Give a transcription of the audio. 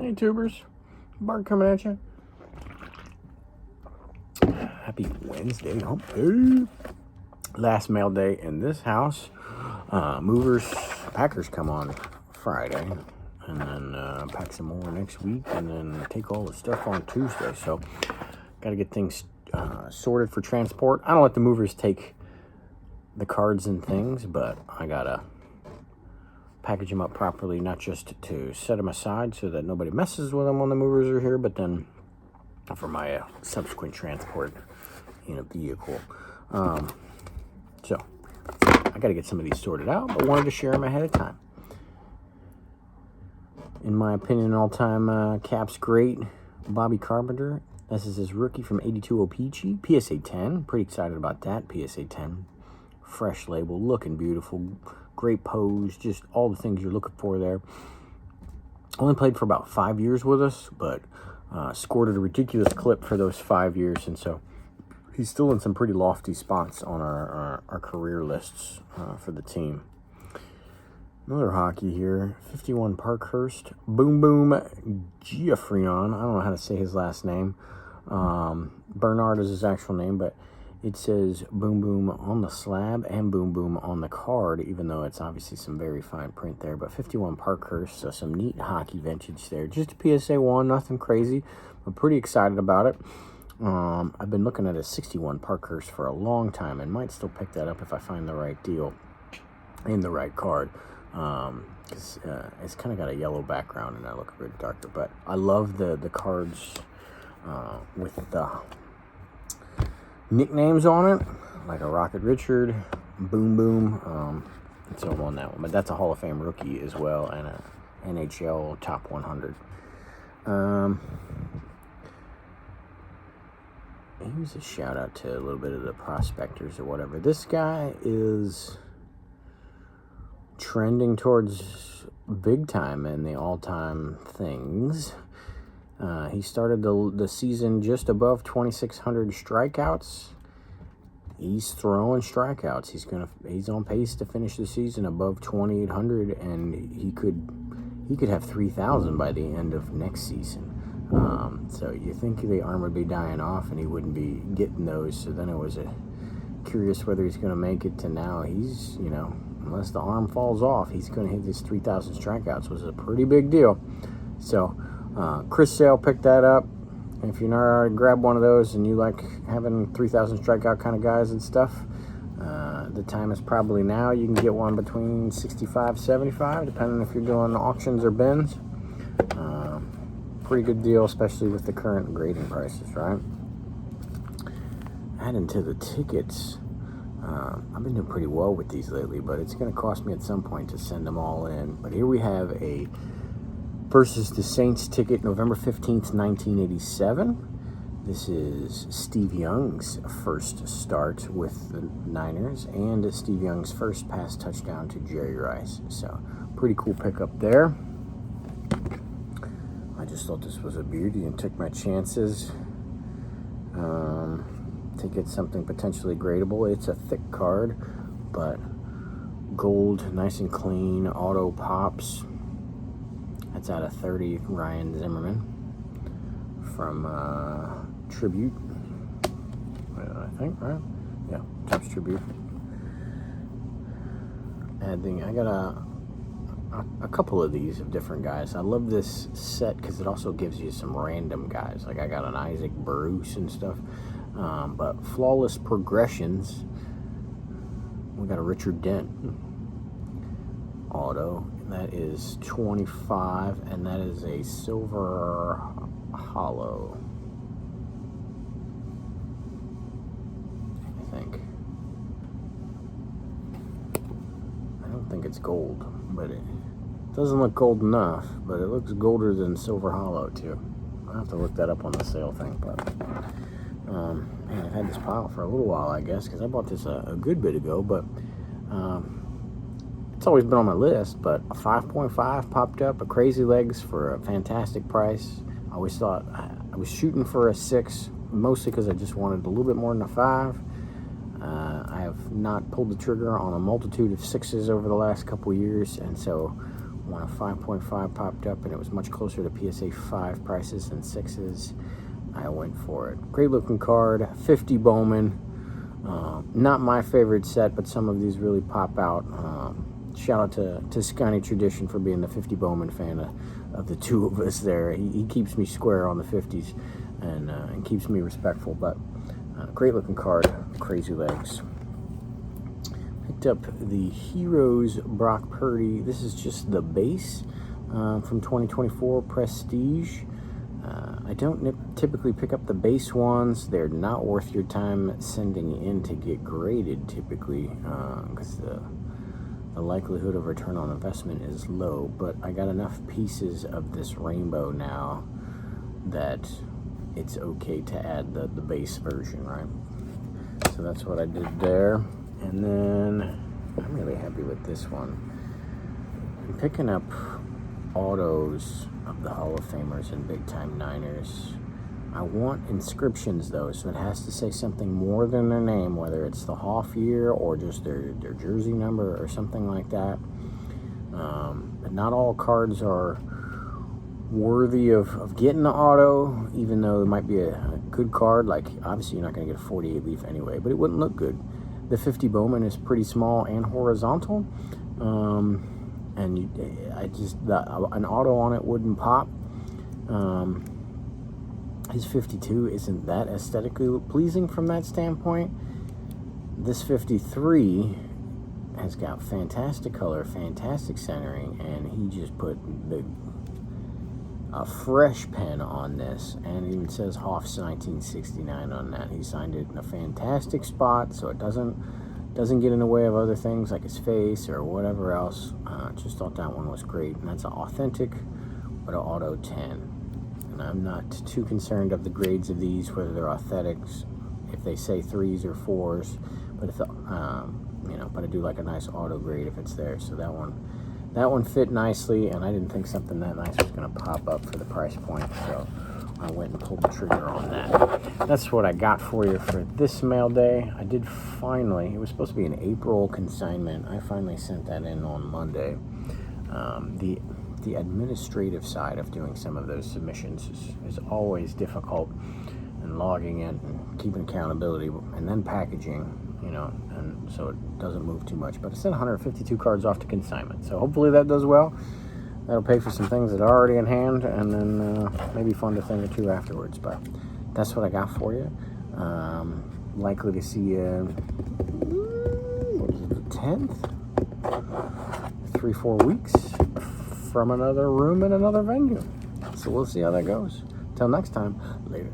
Hey tubers, Bart coming at you. Happy Wednesday, hump day. Last mail day in this house. Packers come on Friday, and then pack some more next week, and then take all the stuff on Tuesday. So, got to get things sorted for transport. I don't let the movers take the cards and things, but I gotta package them up properly, not just to set them aside so that nobody messes with them when the movers are here, but then for my subsequent transport in a vehicle. So I got to get some of these sorted out, but wanted to share them ahead of time. In my opinion, all-time Caps great, Bobby Carpenter. This is his rookie from 82 O-Pee-Chee, PSA 10. Pretty excited about that, PSA 10. Fresh label, looking beautiful, great pose, just all the things you're looking for there. Only played for about 5 years with us, but scored at a ridiculous clip for those 5 years, and so he's still in some pretty lofty spots on our career lists for the team. Another hockey here, 51 Parkhurst, Boom Boom Giaffrion. I don't know how to say his last name. Bernard is his actual name, but it says Boom Boom on the slab and Boom Boom on the card, even though it's obviously some very fine print there. But 51 Parkhurst, so some neat hockey vintage there. Just a PSA 1, nothing crazy, but pretty excited about it. I've been looking at a 61 Parkhurst for a long time and might still pick that up if I find the right deal in the right card. Because it's kind of got a yellow background and I look a bit darker. But I love the cards with the nicknames on it, like a Rocket Richard, Boom Boom, and so on that one. But that's a Hall of Fame rookie as well, and a NHL Top 100. Here's a shout out to a little bit of the prospectors or whatever. This guy is trending towards big time in the all-time things. He started the season just above 2,600 strikeouts. He's throwing strikeouts. He's on pace to finish the season above 2,800, and he could have 3,000 by the end of next season. So you think the arm would be dying off, and he wouldn't be getting those. So then it was curious whether he's going to make it to now. He's, unless the arm falls off, he's going to hit his 3,000 strikeouts, which is a pretty big deal. So Chris Sale picked that up. If you're not already grabbed one of those and you like having 3,000 strikeout kind of guys and stuff, the time is probably now. You can get one between 65, 75, depending if you're doing auctions or bins. Pretty good deal, especially with the current grading prices, right? Adding to the tickets, I've been doing pretty well with these lately, but it's going to cost me at some point to send them all in. But here we have a versus the Saints ticket, November 15th, 1987. This is Steve Young's first start with the Niners and Steve Young's first pass touchdown to Jerry Rice. So, pretty cool pickup there. I just thought this was a beauty and took my chances to get something potentially gradable. It's a thick card, but gold, nice and clean, auto pops. That's out of 30, Ryan Zimmerman from Tribute, I think, right? Yeah, Topps Tribute. I got a couple of these of different guys. I love this set because it also gives you some random guys. Like I got an Isaac Bruce and stuff. But Flawless Progressions, we got a Richard Dent auto. That is 25, and that is a silver hollow, I think. I don't think it's gold, but it doesn't look gold enough, but it looks golder than silver hollow too. I'll have to look that up on the sale thing, but man, I've had this pile for a little while, I guess, because I bought this a good bit ago, but it's always been on my list. But a 5.5 popped up, a Crazy Legs for a fantastic price. I always thought I was shooting for a 6, mostly because I just wanted a little bit more than a 5. I have not pulled the trigger on a multitude of 6s over the last couple years, and so when a 5.5 popped up and it was much closer to PSA 5 prices than 6s, I went for it. Great looking card, 50 Bowman. Not my favorite set, but some of these really pop out. Shout out to Skyny Tradition for being the 50 Bowman fan of the two of us there. He keeps me square on the 50s and keeps me respectful, but great looking card, crazy legs. Picked up the Heroes Brock Purdy. This is just the base from 2024 Prestige. I don't typically pick up the base ones. They're not worth your time sending in to get graded typically, because the likelihood of return on investment is low. But I got enough pieces of this rainbow now that it's okay to add the base version, right? So that's what I did there. And then I'm really happy with this one. I'm picking up autos of the Hall of Famers and big time Niners. I want inscriptions though, so it has to say something more than their name, whether it's the Hoff year or just their jersey number or something like that. But not all cards are worthy of getting the auto, even though it might be a good card. Like, obviously you're not going to get a 48 leaf anyway, but it wouldn't look good. The 50 Bowman is pretty small and horizontal, and an auto on it wouldn't pop. His 52 isn't that aesthetically pleasing from that standpoint. This 53 has got fantastic color, fantastic centering, and he just put a fresh pen on this, and it even says Hoff's 1969 on that. He signed it in a fantastic spot, so it doesn't get in the way of other things like his face or whatever else. Just thought that one was great, and that's an authentic but an auto 10. And I'm not too concerned of the grades of these, whether they're authentics, if they say 3s or 4s, but if but I do like a nice auto grade if it's there. So that one fit nicely, and I didn't think something that nice was going to pop up for the price point, so I went and pulled the trigger on that. That's what I got for you for this mail day. I did finally, it was supposed to be an April consignment. I finally sent that in on Monday. The administrative side of doing some of those submissions is always difficult, and logging it and keeping accountability and then packaging, and so it doesn't move too much. But I sent 152 cards off to consignment, so hopefully that does well. That'll pay for some things that are already in hand, and then maybe fund a thing or two afterwards. But that's what I got for you. Likely to see you, the 10th? 3-4 weeks from another room in another venue. So we'll see how that goes. Till next time, later.